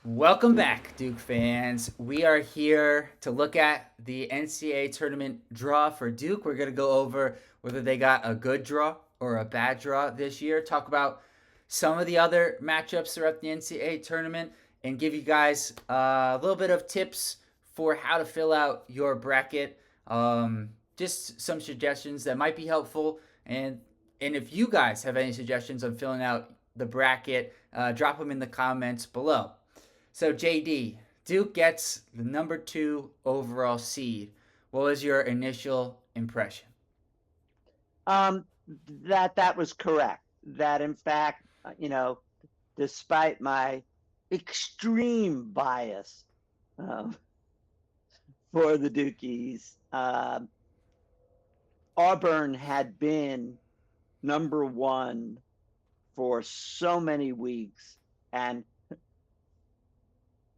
Welcome back, Duke fans. We are here to look at the NCAA tournament draw for Duke. We're going to go over whether they got a good draw or a bad draw this year, talk about some of the other matchups throughout the NCAA tournament, and give you guys a little bit of tips for how to fill out your bracket. Just some suggestions that might be helpful. And if you guys have any suggestions on filling out the bracket, drop them in the comments below. So, JD, Duke gets the number 2 overall seed. What was your initial impression? Um, that was correct. That in fact, despite my extreme bias um, for the Dukies, Auburn had been number one for so many weeks, and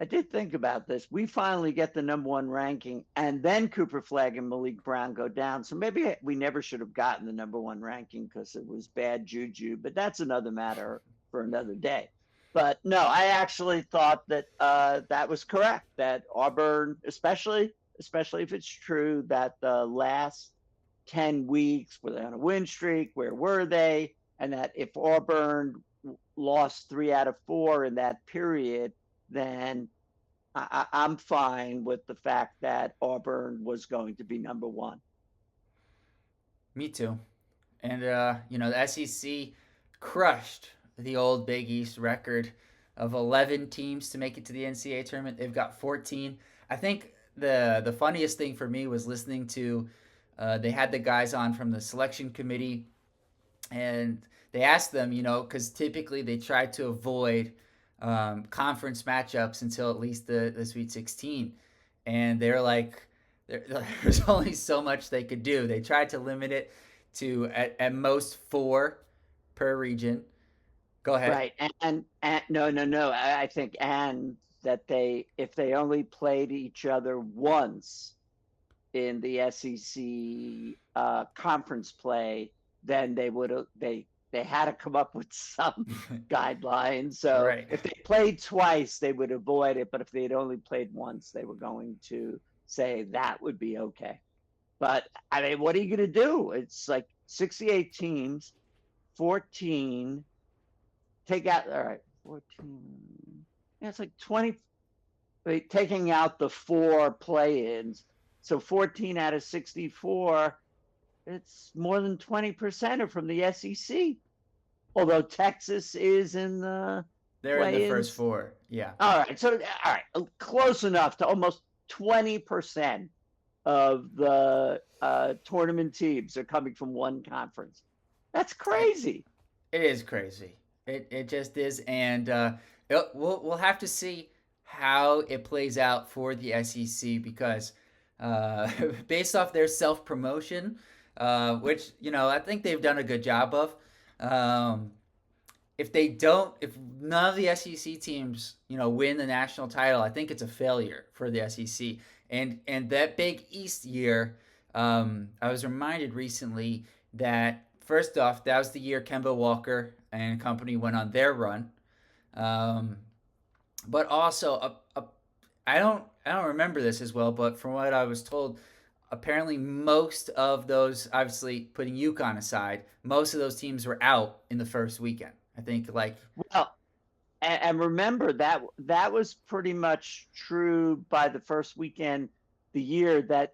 I did think about this. We finally get the number one ranking, and then Cooper Flag and Malik Brown go down. So maybe we never should have gotten the number one ranking because it was bad juju. But that's another matter for another day. But no, I actually thought that that was correct. That Auburn, especially if it's true that the last 10 weeks were they on a win streak? Where were they? And that if Auburn lost 3 out of 4 in that period, then I'm fine with the fact that Auburn was going to be number one. Me too. And, the SEC crushed the old Big East record of 11 teams to make it to the NCAA tournament. They've got 14. I think the funniest thing for me was listening to, they had the guys on from the selection committee, and they asked them, because typically they try to avoid conference matchups until at least the Sweet 16. And they're like, there's only so much they could do. They tried to limit it to at most 4 per region. Go ahead. Right. And no. I think and that they if they only played each other once in the SEC conference play, then they had to come up with some guidelines. So Right. if they played twice, they would avoid it. But if they had only played once, they were going to say that would be okay. But I mean, what are you going to do? It's like 68 teams, 14. Take out, all right, 14. Yeah, it's like 20, wait, taking out the 4 play ins. So 14 out of 64, it's more than 20% are from the SEC. Although Texas is in the They're in the play first ins. 4. Yeah. All right. So, all right. Close enough to almost 20% of the tournament teams are coming from one conference. That's It, crazy. it is crazy. It just is. And we'll have to see how it plays out for the SEC because uh, based off their self promotion, which I think they've done a good job of. Um, if none of the SEC teams win the national title, I think it's a failure for the SEC. And that Big East year, I was reminded recently that first off, that was the year Kemba Walker and company went on their run. Um, but also, I don't remember this as well, but from what I was told, apparently most of those, obviously putting UConn aside, most of those teams were out in the first weekend. I think like Well, and remember that was pretty much true by the first weekend the year that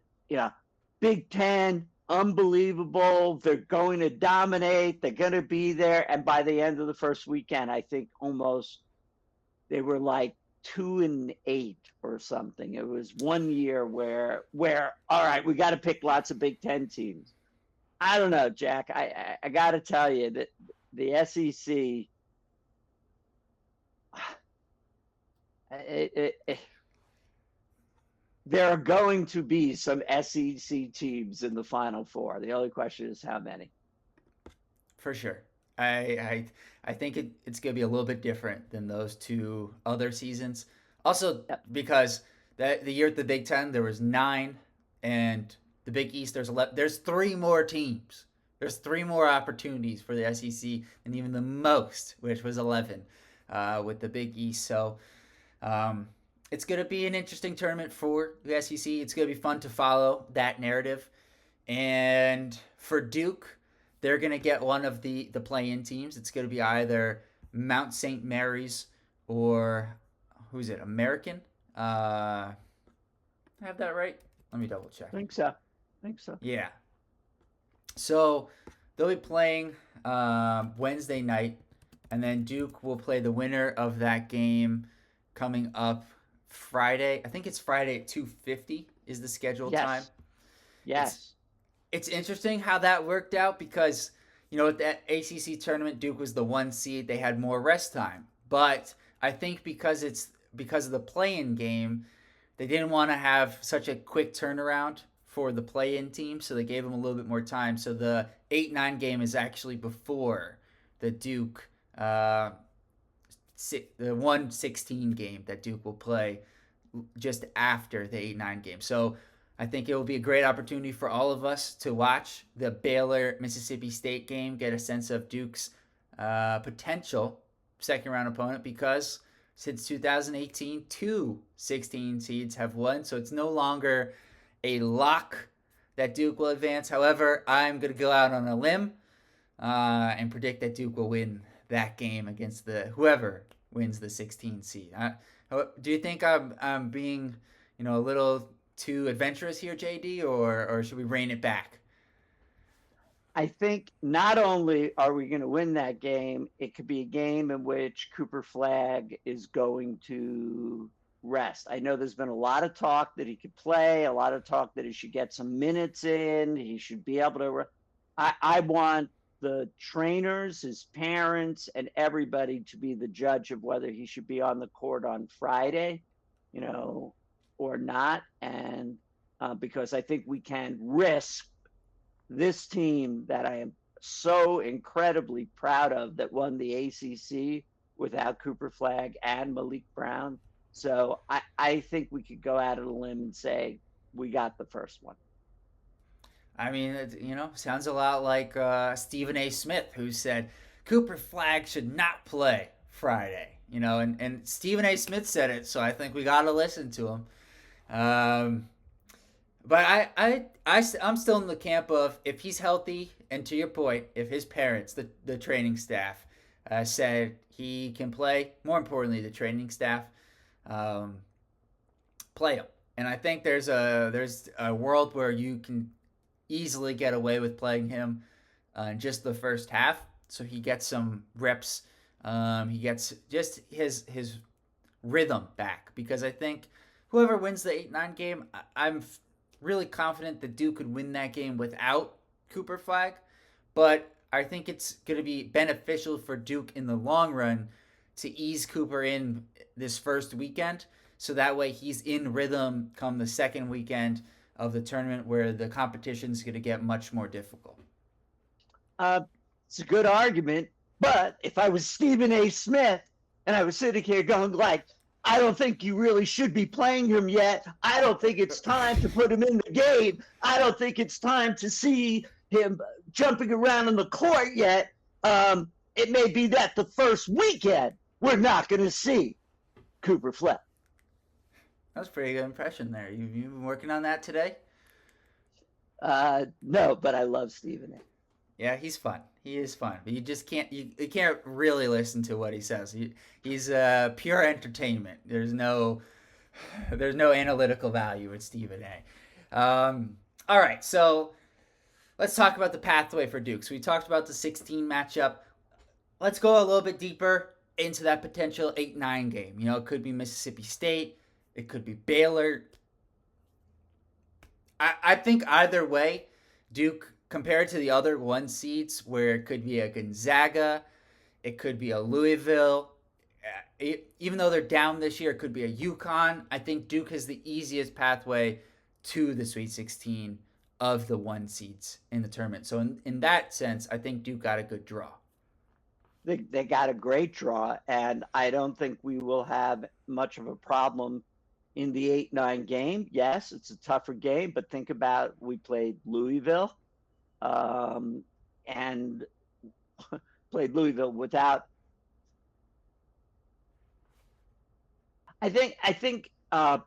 Big Ten unbelievable, they're going to dominate, they're going to be there, and by the end of the first weekend I think almost they were like 2-8 or something. It was one year where all right, we got to pick lots of Big Ten teams. I don't know, Jack. I got to tell you that the SEC, it, there are going to be some SEC teams in the Final Four. The only question is how many. for sure. I think it's gonna be a little bit different than those 2 other seasons. Also Yep. because that the year at the Big Ten there was 9, and the Big East there's 11. There's 3 more teams. There's 3 more opportunities for the SEC, and even the most, which was 11, with the Big East. So Um, it's going to be an interesting tournament for the SEC. It's going to be fun to follow that narrative. And for Duke, they're going to get one of the play-in teams. It's going to be either Mount St. Mary's or who's it? American. I have that right? Let me double check. Think so. Think so. Yeah. So they'll be playing Wednesday night, and then Duke will play the winner of that game coming up Friday. I think it's Friday at 2:50 is the scheduled time. Yes. It's Yes. it's interesting how that worked out because at that ACC tournament, Duke was the 1 seed. They had more rest time, but I think because of the play-in game, they didn't want to have such a quick turnaround for the play-in team, so they gave them a little bit more time. So the 8-9 game is actually before the Duke the 1/16 game that Duke will play just after the 8-9 game. So I think it will be a great opportunity for all of us to watch the Baylor Mississippi State game, get a sense of Duke's potential second round opponent because since 2018, 2 16 seeds have won. So it's no longer a lock that Duke will advance. However, I'm going to go out on a limb and predict that Duke will win that game against the whoever wins the 16 seed. Do you think I'm being a little too adventurous here, JD, or should we rein it back? I think not only are we going to win that game, it could be a game in which Cooper Flag is going to rest. I know there's been a lot of talk that he could play, a lot of talk that he should get some minutes in, he should be able to. I want the trainers, his parents, and everybody to be the judge of whether he should be on the court on Friday, or not. And because I think we can risk this team that I am so incredibly proud of that won the ACC without Cooper Flag and Malik Brown. So I think we could go out on a limb and say we got the first one. I mean, sounds a lot like Stephen A. Smith, who said Cooper Flag should not play Friday. And Stephen A. Smith said it, so I think we got to listen to him. But I'm still in the camp of if he's healthy, and to your point, if his parents, the training staff, said he can play, more importantly, the training staff, um, play him. And I think there's a world where you can easily get away with playing him in just the first half, so he gets some reps. He gets just his rhythm back because I think whoever wins the 8-9 game, I'm really confident that Duke could win that game without Cooper Flag, but I think it's going to be beneficial for Duke in the long run to ease Cooper in this first weekend so that way he's in rhythm come the second weekend of the tournament where the competition is going to get much more difficult. Uh, it's a good argument, but if I was Stephen A. Smith and I was sitting here going like, I don't think you really should be playing him yet. I don't think it's time to put him in the game. I don't think it's time to see him jumping around on the court yet. It may be that the first weekend we're not going to see Cooper Flag. That was a pretty good impression there. You've been working on that today? No, but I love Stephen A. Yeah, he's fun. He is fun, but you just can't really listen to what he says. He's pure entertainment. There's no analytical value with Stephen A. All right, so let's talk about the pathway for Duke. So we talked about the 16 matchup. Let's go a little bit deeper into that potential 8-9 game. It could be Mississippi State. It could be Baylor. I think either way, Duke, compared to the other 1 seeds, where it could be a Gonzaga, it could be a Louisville, even though they're down this year, it could be a UConn. I think Duke has the easiest pathway to the Sweet 16 of the 1 seeds in the tournament. So in that sense, I think Duke got a good draw. They got a great draw, and I don't think we will have much of a problem in the 8-9 game. Yes, it's a tougher game, but think about we played Louisville and played Louisville without. I think I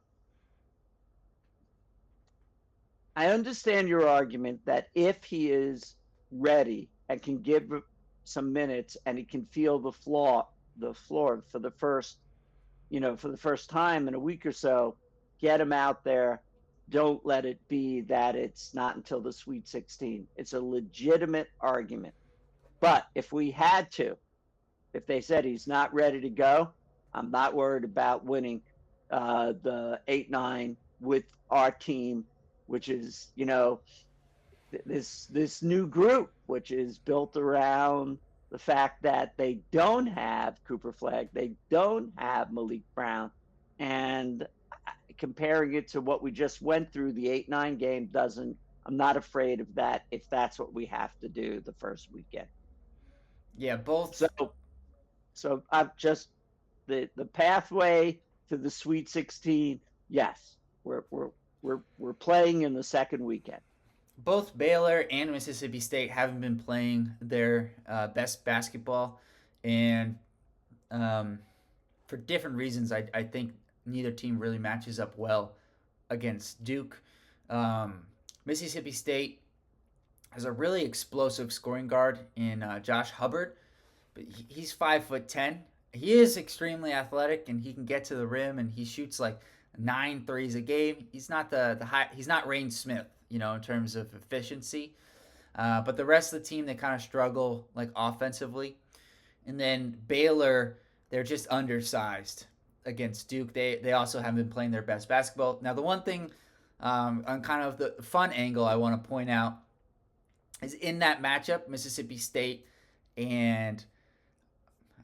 understand your argument that if he is ready and can give some minutes and he can feel the floor for the first, for the first time in a week or so, get him out there. Don't let it be that it's not until the Sweet 16. It's a legitimate argument. But if they said he's not ready to go, I'm not worried about winning the 8-9 with our team, which is, this new group, which is built around the fact that they don't have Cooper Flag, they don't have Malik Brown, and comparing it to what we just went through, the 8-9 game doesn't. I'm not afraid of that if that's what we have to do the first weekend. Yeah, So, both I've just the pathway to the Sweet 16. Yes, we're playing in the second weekend. both Baylor and Mississippi State haven't been playing their best basketball, and um, for different reasons, I think neither team really matches up well against Duke. Um, Mississippi State has a really explosive scoring guard in Josh Hubbard, but he's 5'10". He is extremely athletic and he can get to the rim and he shoots like 9 threes a game. He's not the high. He's not Rain Smith, in terms of efficiency. But the rest of the team they kind of struggle like offensively. And then Baylor, they're just undersized against Duke. They also haven't been playing their best basketball. Now the one thing on kind of the fun angle I want to point out is in that matchup, Mississippi State and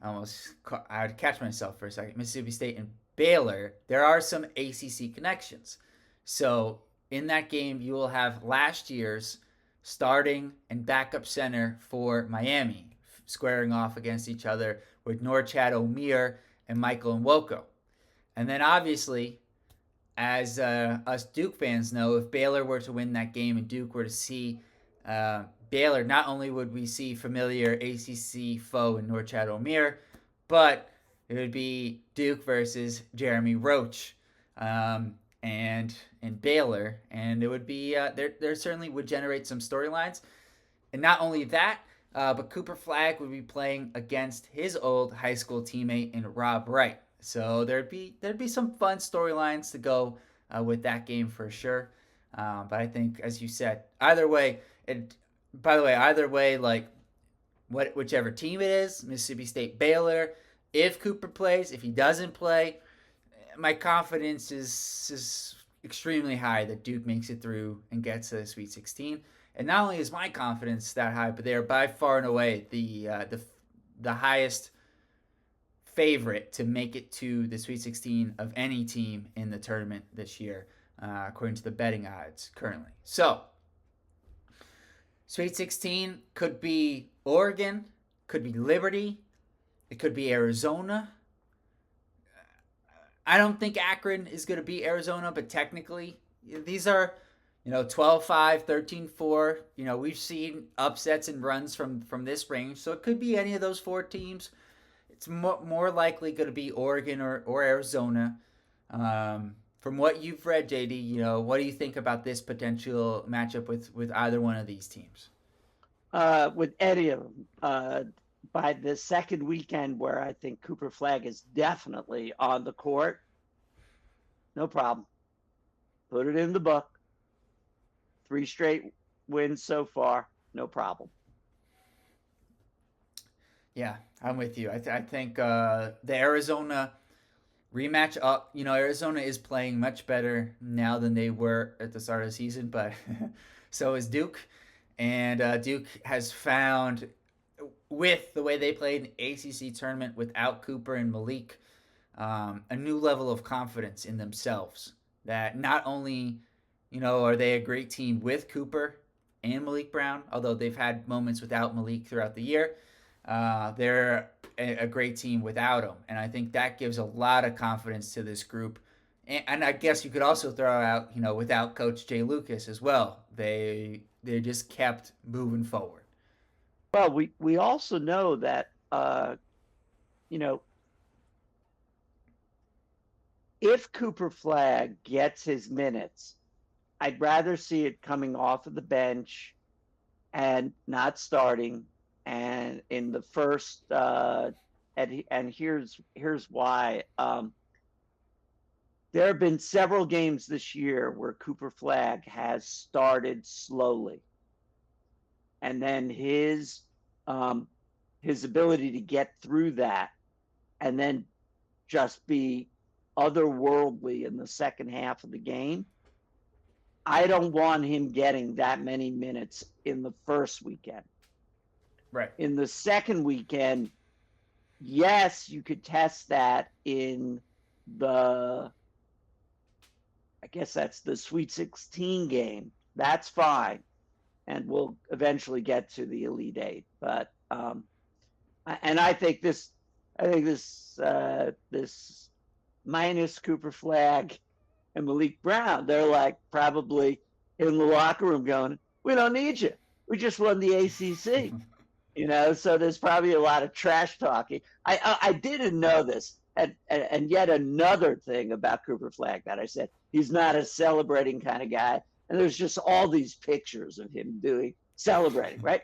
I would catch myself for a second. Mississippi State and Baylor, there are some ACC connections. So in that game, you will have last year's starting and backup center for Miami squaring off against each other with Norchad Omir and Michael Nwoko. And then obviously, as us Duke fans know, if Baylor were to win that game and Duke were to see Baylor, not only would we see familiar ACC foe in Norchad Omir, but it would be Duke versus Jeremy Roach, and Baylor, and it would be there certainly would generate some storylines, and not only that, but Cooper Flagg would be playing against his old high school teammate in Rob Wright. So there'd be some fun storylines to go with that game for sure. But I think, as you said, either way, it. By the way, either way, like whichever team it is, Mississippi State, Baylor. If Cooper plays, if he doesn't play, my confidence is extremely high that Duke makes it through and gets to the Sweet 16. And not only is my confidence that high, but they are by far and away the highest favorite to make it to the Sweet 16 of any team in the tournament this year, according to the betting odds currently. So, Sweet 16 could be Oregon, could be Liberty, it could be Arizona. I don't think Akron is going to be Arizona, but technically, these are 12-5, 13-4. We've seen upsets and runs from this range, so it could be any of those four teams. It's more likely going to be Oregon or Arizona. From what you've read, JD, what do you think about this potential matchup with either one of these teams? With any of them, by the second weekend, where I think Cooper Flagg is definitely on the court, no problem. Put it in the book. 3 straight wins so far, no problem. Yeah, I'm with you. I think the Arizona rematch. Arizona is playing much better now than they were at the start of the season, but so is Duke, and Duke has found, with the way they played in the ACC tournament without Cooper and Malik, a new level of confidence in themselves. That not only, are they a great team with Cooper and Malik Brown, although they've had moments without Malik throughout the year, they're a great team without him. And I think that gives a lot of confidence to this group. And I guess you could also throw out, without Coach Jay Lucas as well. They just kept moving forward. Well, we also know that you know if Cooper Flagg gets his minutes, I'd rather see it coming off of the bench and not starting. And in the first, and here's why. There have been several games this year where Cooper Flagg has started slowly, and then um, his ability to get through that, and then just be otherworldly in the second half of the game. I don't want him getting that many minutes in the first weekend. Right. In the second weekend, yes, you could test that in the, I guess that's the Sweet 16 game. That's fine. And we'll eventually get to the Elite Eight. But, and this minus Cooper Flagg and Malik Brown, they're like probably in the locker room going, we don't need you. We just won the ACC. So there's probably a lot of trash talking. I didn't know this. And yet another thing about Cooper Flagg that I said, he's not a celebrating kind of guy. And there's just all these pictures of him celebrating, right?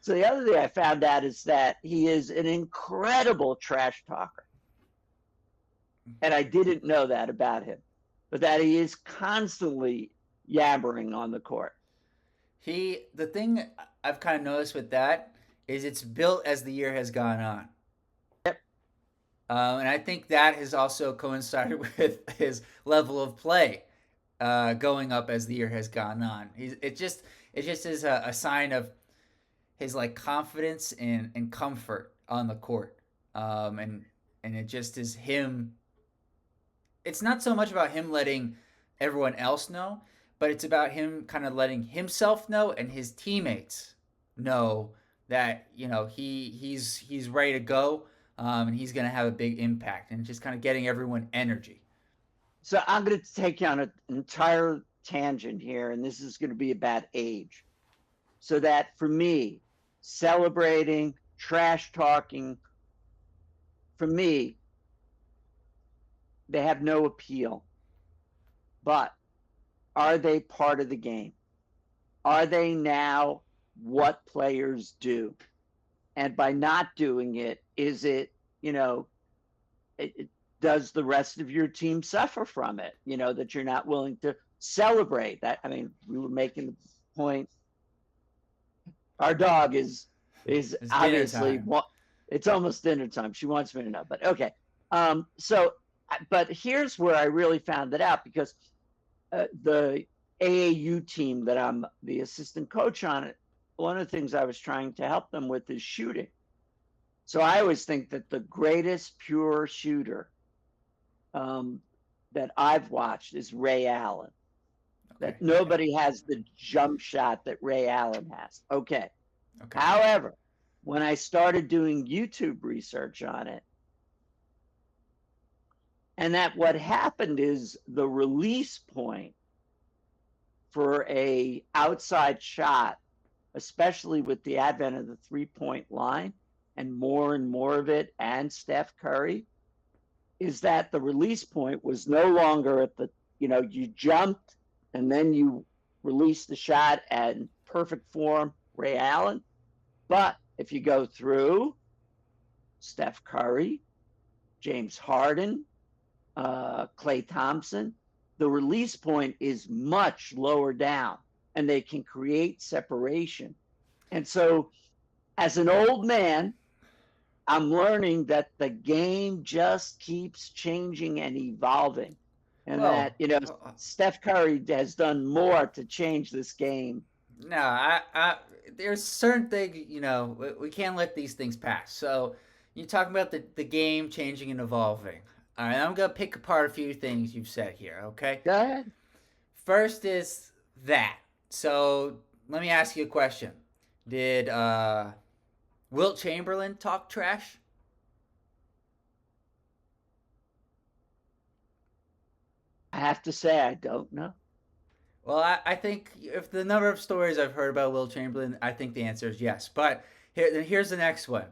So the other thing I found out is that he is an incredible trash talker. And I didn't know that about him, but that he is constantly yammering on the court. The thing I've kind of noticed with that is it's built as the year has gone on. Yep. And I think that has also coincided with his level of play going up as the year has gone on. It just is a sign of his like confidence and comfort on the court, and it just is him. It's not so much about him letting everyone else know, but it's about him kind of letting himself know and his teammates know that he's ready to go, and he's going to have a big impact, and just kind of getting everyone energy. So I'm going to take you on an entire tangent here, and this is going to be about age. So that for me, celebrating, trash talking, for me, they have no appeal. But are they part of the game? Are they now what players do? And by not doing it, is it, does the rest of your team suffer from it? That you're not willing to celebrate that. I mean, we were making the point. Our dog is It's dinner obviously, time. it's almost dinner time. She wants me to know, but okay. But here's where I really found it out, because the AAU team that I'm the assistant coach on, one of the things I was trying to help them with is shooting. So I always think that the greatest pure shooter that I've watched is Ray Allen. Okay. That nobody has the jump shot that Ray Allen has. Okay. Okay. However, when I started doing YouTube research on it, and that what happened is the release point for a outside shot, especially with the advent of the 3-point line and more of it, and Steph Curry, is that the release point was no longer at the, you jumped and then you released the shot at perfect form, Ray Allen. But if you go through Steph Curry, James Harden, Klay Thompson, the release point is much lower down, and they can create separation. And so as an old man, I'm learning that the game just keeps changing and evolving. And Well, that, Steph Curry has done more to change this game. no, there's certain things, we can't let these things pass. So you talk about the game changing and evolving. All right, I'm gonna pick apart a few things you've said here. Okay. Go ahead. First is that. So let me ask you a question. Did Wilt Chamberlain talk trash? I have to say, I don't know. Well, I think if the number of stories I've heard about Wilt Chamberlain, I think the answer is yes. But here's the next one.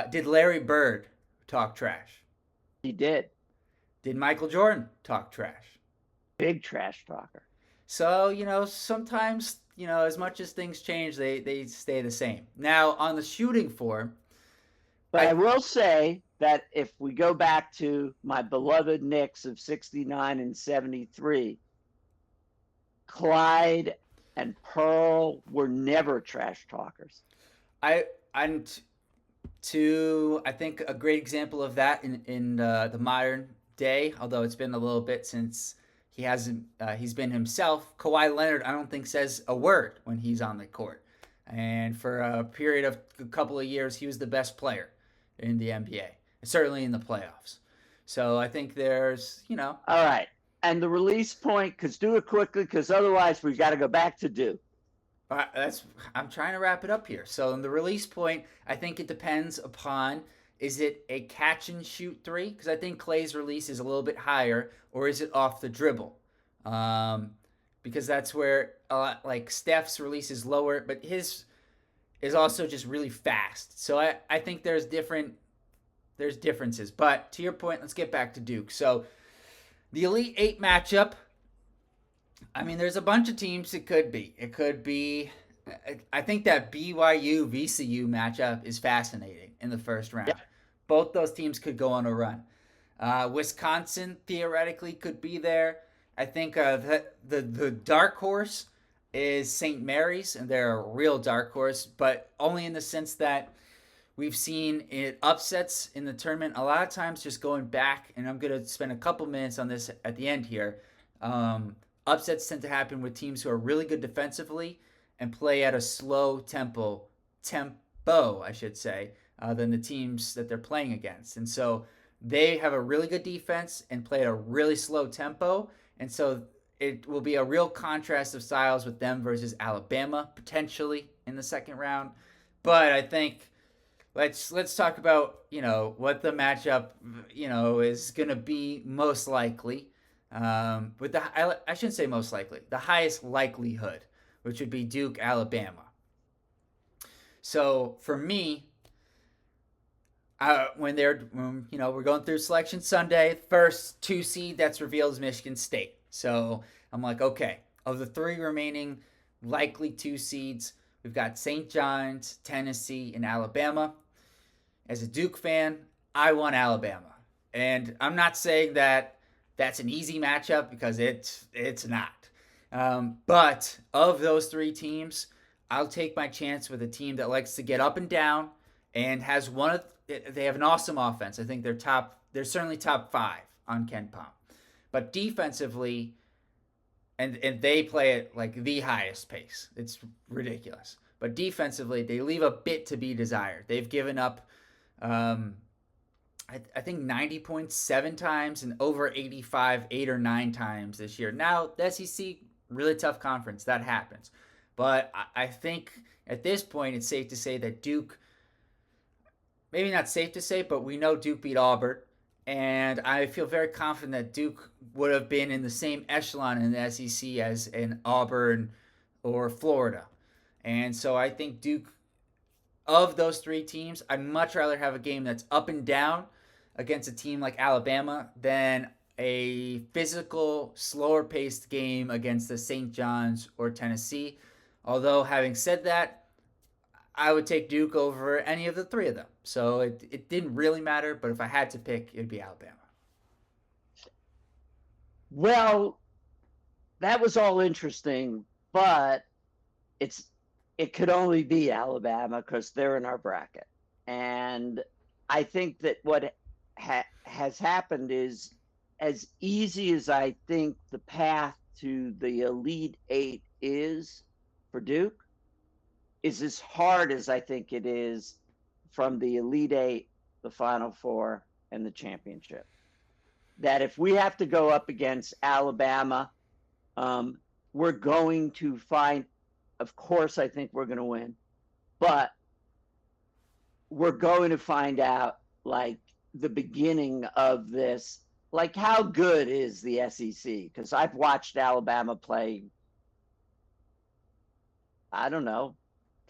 Did Larry Bird talk trash? He did. Did Michael Jordan talk trash? Big trash talker. So, sometimes, as much as things change, they stay the same. Now, on the shooting floor, But I I will say that if we go back to my beloved Knicks of 69 and 73, Clyde and Pearl were never trash talkers. I I'm to I think a great example of that in the modern day, although it's been a little bit since he's been himself. Kawhi Leonard, I don't think says a word when he's on the court, and for a period of a couple of years, he was the best player in the NBA, certainly in the playoffs. So I think there's All right. And the release point, because do it quickly, because otherwise we've got to go back to Duke. That's I'm trying to wrap it up here. So in the release point, I think it depends upon is it a catch and shoot three? Because I think Clay's release is a little bit higher, or is it off the dribble? Um, because that's where a lot like Steph's release is lower, but his is also just really fast. So I think there's differences. But to your point, let's get back to Duke. So the Elite Eight matchup, I mean, there's a bunch of teams it could be. It could be. I think that BYU VCU matchup is fascinating in the first Yeah. round. Both those teams could go on a run. Wisconsin theoretically could be there. I think the dark horse is St. Mary's, and they're a real dark horse, but only in the sense that we've seen it upsets in the tournament a lot of times. Just going back, and I'm going to spend a couple minutes on this at the end here. Upsets tend to happen with teams who are really good defensively and play at a slow tempo, I should say, than the teams that they're playing against. And so they have a really good defense and play at a really slow tempo. And so it will be a real contrast of styles with them versus Alabama potentially in the second round. But I think let's talk about what the matchup is going to be most likely. With I shouldn't say most likely, the highest likelihood, which would be Duke, Alabama. So for me, we're going through Selection Sunday, first two seed that's revealed is Michigan State. So I'm like, okay, of the three remaining likely two seeds, we've got St. John's, Tennessee, and Alabama. As a Duke fan, I want Alabama, and I'm not saying that that's an easy matchup because it's not. But of those three teams, I'll take my chance with a team that likes to get up and down and has one of they have an awesome offense. I think they're certainly top 5 on KenPom. But defensively, and they play at like the highest pace. It's ridiculous. But defensively, they leave a bit to be desired. They've given up I think 90.7 times and over 85, 8 or 9 times this year. Now, the SEC, really tough conference. That happens. But I think at this point, it's safe to say that Duke, maybe not safe to say, but we know Duke beat Auburn. And I feel very confident that Duke would have been in the same echelon in the SEC as in Auburn or Florida. And so I think Duke, of those three teams, I'd much rather have a game that's up and down against a team like Alabama than a physical, slower paced game against the St. John's or Tennessee. Although, having said that, I would take Duke over any of the three of them. So it didn't really matter, but if I had to pick, it'd be Alabama. Well, that was all interesting, but it could only be Alabama because they're in our bracket. And I think that what has happened is as easy as I think the path to the Elite Eight is for Duke, is as hard as I think it is from the Elite Eight, the Final Four, and the championship. That if we have to go up against Alabama, we're going to find, of course, I think we're going to win, but we're going to find out like the beginning of this, like how good is the SEC? Because I've watched Alabama play, I don't know,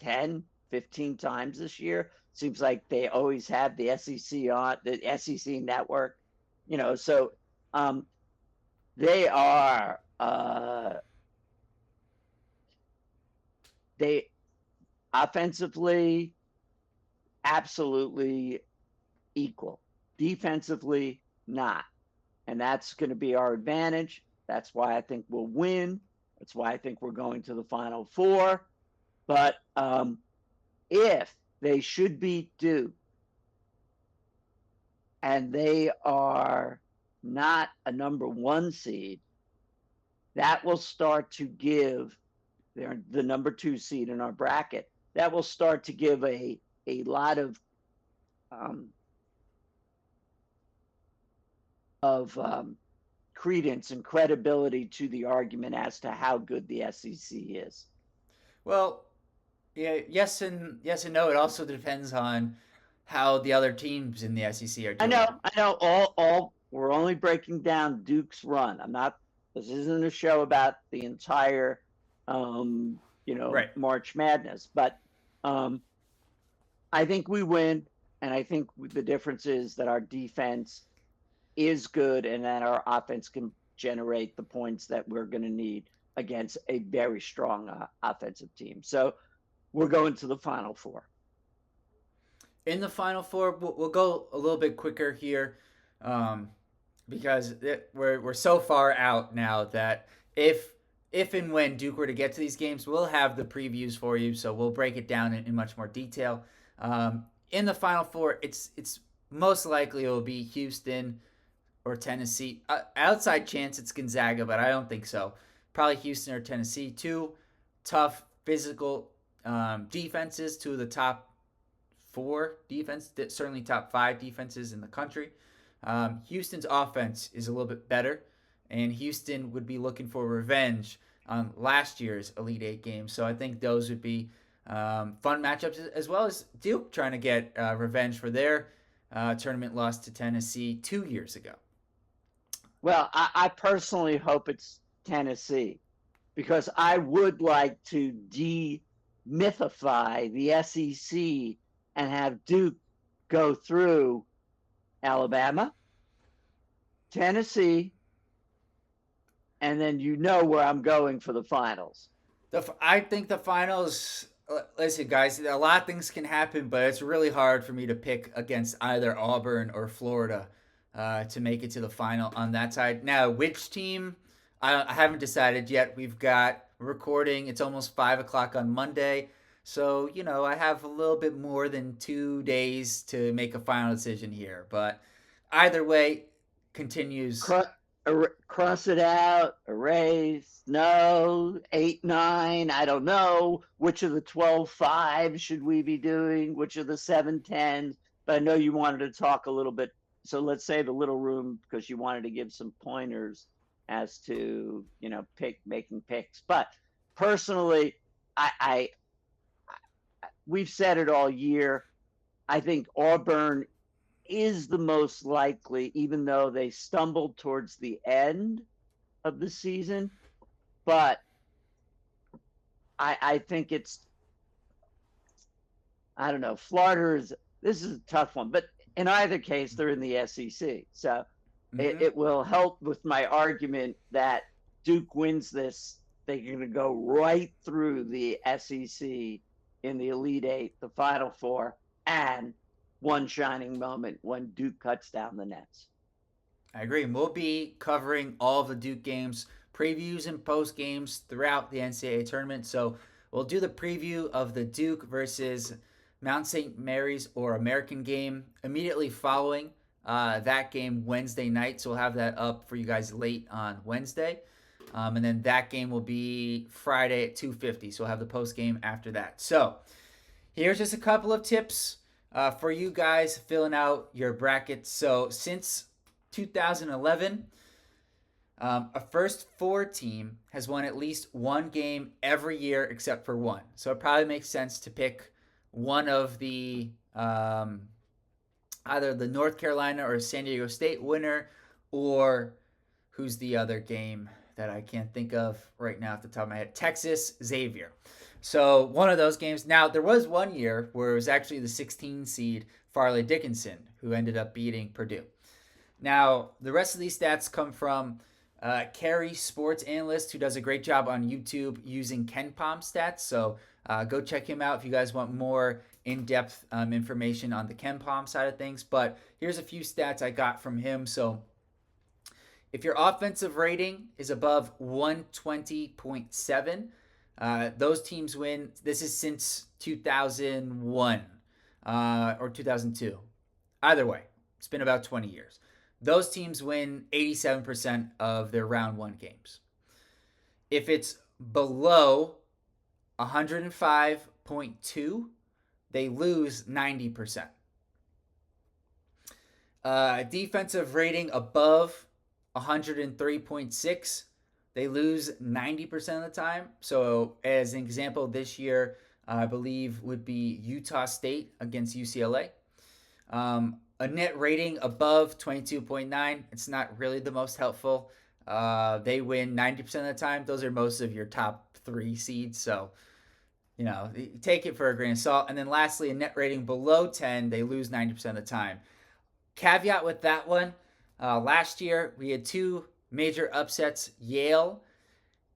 10, 15 times this year. Seems like they always have the SEC on the SEC network, so Um, they are they offensively absolutely equal. Defensively, not. And that's going to be our advantage. That's why I think we'll win. That's why I think we're going to the Final Four. But if they should beat Duke and they are not a number one seed, that will start to give, they're the number two seed in our bracket, that will start to give a lot um, of credence and credibility to the argument as to how good the SEC is. Well, yeah, yes and no. It also depends on how the other teams in the SEC are doing. I know. All we're only breaking down Duke's run. I'm not. This isn't a show about the entire, Right. March Madness. But um, I think we win, and I think the difference is that our defense is good, and that our offense can generate the points that we're going to need against a very strong offensive team. So we're going to the Final Four. In the Final Four, we'll go a little bit quicker here, um, because we're so far out now that if and when Duke were to get to these games, we'll have the previews for you, so we'll break it down in much more detail. In the Final Four, it's most likely it will be Houston or Tennessee. Outside chance it's Gonzaga, but I don't think so. Probably Houston or Tennessee. Two tough physical defenses, two of the top four defense, certainly top five defenses in the country. Houston's offense is a little bit better, and Houston would be looking for revenge on last year's Elite Eight game. So I think those would be fun matchups, as well as Duke trying to get revenge for their tournament loss to Tennessee 2 years ago. Well, I personally hope it's Tennessee because I would like to demythify the SEC and have Duke go through Alabama, Tennessee, and then you know where I'm going for the finals. I think the finals. Listen, guys, a lot of things can happen, but it's really hard for me to pick against either Auburn or Florida to make it to the final on that side. Now, which team? I haven't decided yet. We've got recording. It's almost 5 o'clock on Monday, so I have a little bit more than 2 days to make a final decision here. But either way, continues. Cross it out, erase, no, 8, 9, I don't know. Which of the 12 5 should we be doing? Which of the 7 10s? But I know you wanted to talk a little bit. So let's save a little room because you wanted to give some pointers as to, making picks. But personally, we've said it all year. I think Auburn is the most likely, even though they stumbled towards the end of the season. But I think I don't know. This is a tough one, but in either case, they're in the SEC. So it will help with my argument that Duke wins this. They're going to go right through the SEC in the Elite Eight, the Final Four, and one shining moment when Duke cuts down the nets. I agree. And we'll be covering all of the Duke games, previews and post games throughout the NCAA tournament. So we'll do the preview of the Duke versus Mount St. Mary's or American game immediately following that game Wednesday night. So we'll have that up for you guys late on Wednesday. And then that game will be Friday at 2:50. So we'll have the post game after that. So here's just a couple of tips for you guys filling out your brackets. So since 2011, a first four team has won at least one game every year except for one. So it probably makes sense to pick one of the either the North Carolina or San Diego State winner, or who's the other game that I can't think of right now off the top of my head? Texas Xavier. So one of those games. Now there was one year where it was actually the 16 seed Farley Dickinson who ended up beating Purdue. Now, the rest of these stats come from Carrie Sports Analyst, who does a great job on YouTube using Ken Palm stats. So go check him out if you guys want more in-depth information on the Ken Palm side of things. But here's a few stats I got from him. So if your offensive rating is above 120.7, those teams win. This is since 2001 or 2002. Either way, it's been about 20 years. Those teams win 87% of their round one games. If it's below 105.2, they lose 90%. Defensive rating above 103.6, they lose 90% of the time. So, as an example, this year, I believe would be Utah State against UCLA. A net rating above 22.9, it's not really the most helpful. They win 90% of the time. Those are most of your top three seeds. So, take it for a grain of salt. And then lastly, a net rating below 10, they lose 90% of the time. Caveat with that one, last year we had two major upsets, Yale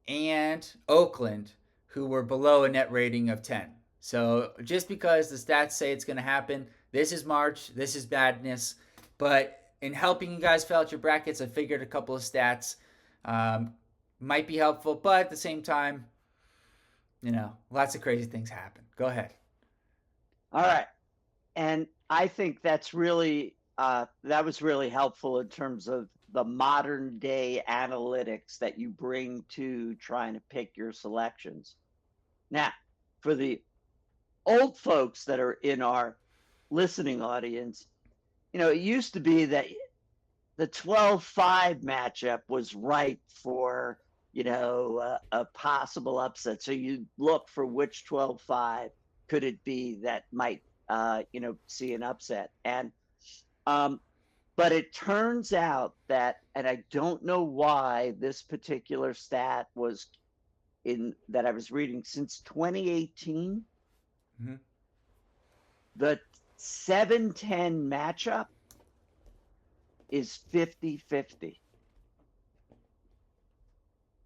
and Oakland, who were below a net rating of 10. So just because the stats say it's going to happen, this is March, this is badness. But in helping you guys fill out your brackets, I figured a couple of stats might be helpful. But at the same time, lots of crazy things happen. Go ahead. All right. And I think that's really that was really helpful in terms of the modern day analytics that you bring to trying to pick your selections. Now, for the old folks that are in our listening audience, it used to be that the 12-5 matchup was ripe for, a possible upset. So you look for which 12-5 could it be that might, see an upset. And but it turns out that, and I don't know why this particular stat was in that I was reading since 2018, Mm-hmm. the 7-10 matchup is 50-50.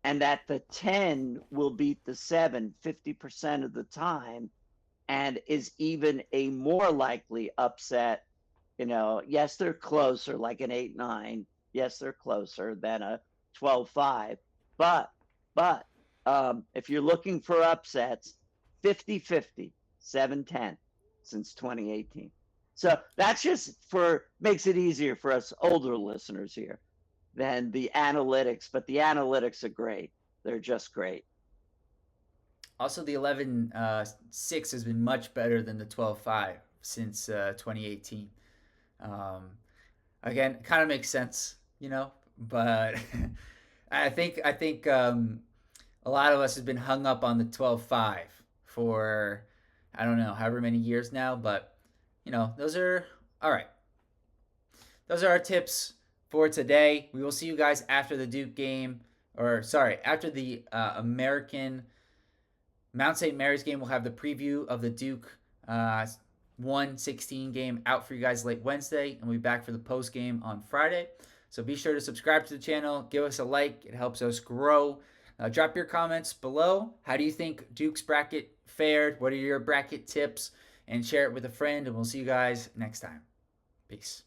And that the 10 will beat the 7 50% of the time and is even a more likely upset. Yes, they're closer, like an 8-9. Yes, they're closer than a 12-5. But if you're looking for upsets, 50-50, 7-10 since 2018. So that's just makes it easier for us older listeners here than the analytics, but the analytics are great. They're just great. Also, the 11-6 has been much better than the 12-5 since 2018. Again, kind of makes sense, but I think a lot of us have been hung up on the 12-5 for I don't know however many years now, but those are all right. Those are our tips for today. We will see you guys after the Duke game, or sorry, after the American Mount St. Mary's game. We'll have the preview of the Duke 1-16 game out for you guys late Wednesday, and we'll be back for the post game on Friday. So be sure to subscribe to the channel, give us a like, it helps us grow. Drop your comments below. How do you think Duke's bracket fared? What are your bracket tips? And share it with a friend, and we'll see you guys next time. Peace.